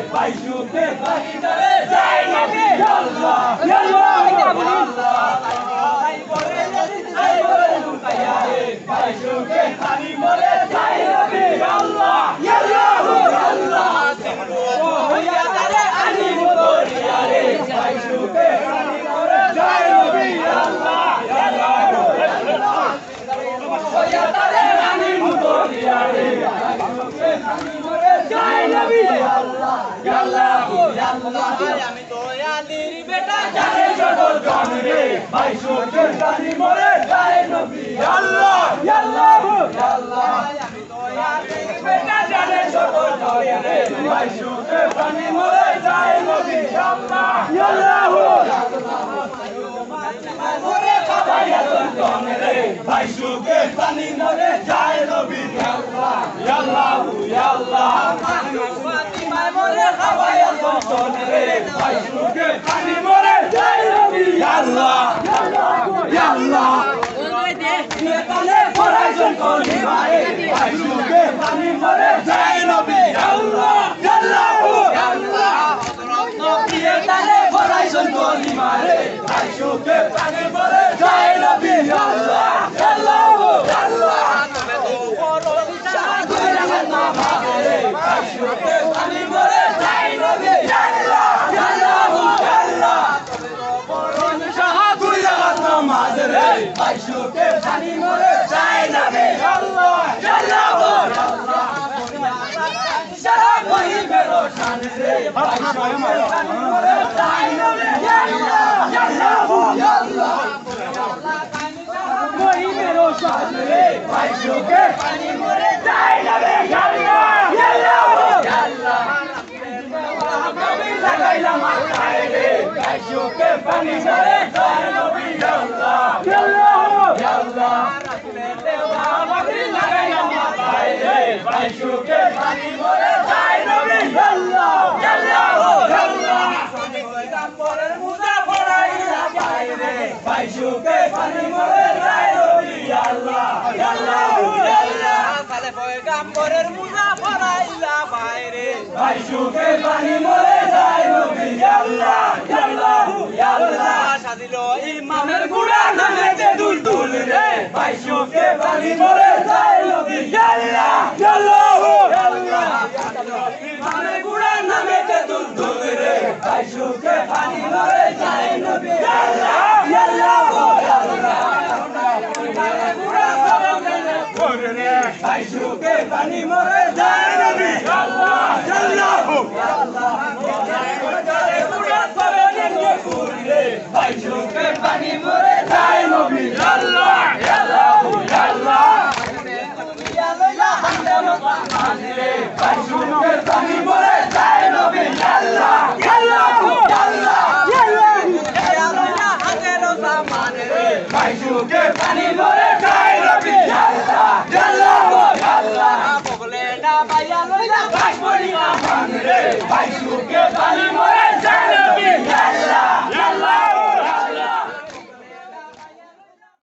ভাই সুখে পানি মরে যায় নবী আল্লাহ আল্লাহ ভাই সুখে পানি মরে যায় নবী আল্লাহ আল্লাহ আনি মরিয়া রে ভাই সুখে পানি মরে যায় নবী আল্লাহ আনি মরিয়া রে ভাই সুখে পানি মরে যায় নবী আল্লাহ আল্লাহ আমি তো আলীর বেটা জানে সকল জন রে ভাই সুখে পানি মরে যায় নবী আল্লাহ আল্লাহ আমি তো আলীর বেটা জানে সকল জন রে ভাই সুখে পানি মরে যায় নবী আল্লাহ মরে খাবাই জন রে ভাই সুখে পানি মরে যায় নবী আল্লাহ আল্লাহ ফাতিমা মরে খাবাই জন রে ভাই সুখে পানি মরে যায় নবী আল্লাহ আল্লাহ তালে পরাইজন কোনি মারে ভাই সুখে পানি মরে যায় নবী আল্লাহ আল্লাহ নবী তালে পরাইজন কোনি মারে ভাই সুখে পানি মরে যায় নবী আল্লাহ আল্লাহ তবে তো বড় ইচ্ছা কইরা না মারে ভাই সুখে পানি মরে যায় নবী আল্লাহ আল্লাহ তবে তো বড় ইচ্ছা কইরা না মারে ভাই সুখে পানি মরে যায় নবী আল্লাহ আল্লাহ সারা কই বেরো শান রে ভাই সুখে পানি মরে যায় নবী আল্লাহ কই বেরো শান রে ভাই সুখে পানি মরে যায় নবী আল্লাহ আমি লাগাইলাম মাথায় রে ভাই সুখে পানি মরে যায় নবী আল্লাহ আমি লাগাইলাম মাথায় রে ভাই সুখে পানি মরে যায় নবী আল্লাহ পরের মুজা পড়াইলা বাইরে ভাই সুখে পানি মরে যায় নবী আল্লাহ সালে পয়গাম্বরের মুজা পড়াইলা বাইরে ভাই সুখে পানি মরে যায় নবী আল্লাহ সাজিল ইমামের গুড়া নামেতে দুলদুল রে ভাই সুখে পানি মরে যায় নবী আল্লাহ ইমামের গুড়া নামেতে দুলদুল রে ভাই সুখে পানি মরে যায় নবী আল্লাহ ভাই সুখে পানি মরে যায় নবী আল্লাহ ভাই সুখে পানি মরে যায় নবী আল্লাহ ভাই সুখে পানি মরে যায় নবী আল্লাহ ভাই সুখে পানি মরে যায় নবী আল্লাহ বলে না ভাইয়া লইলা ভাই পড়ি না ভাই সুখে পানি মরে যায় নবী আল্লাহ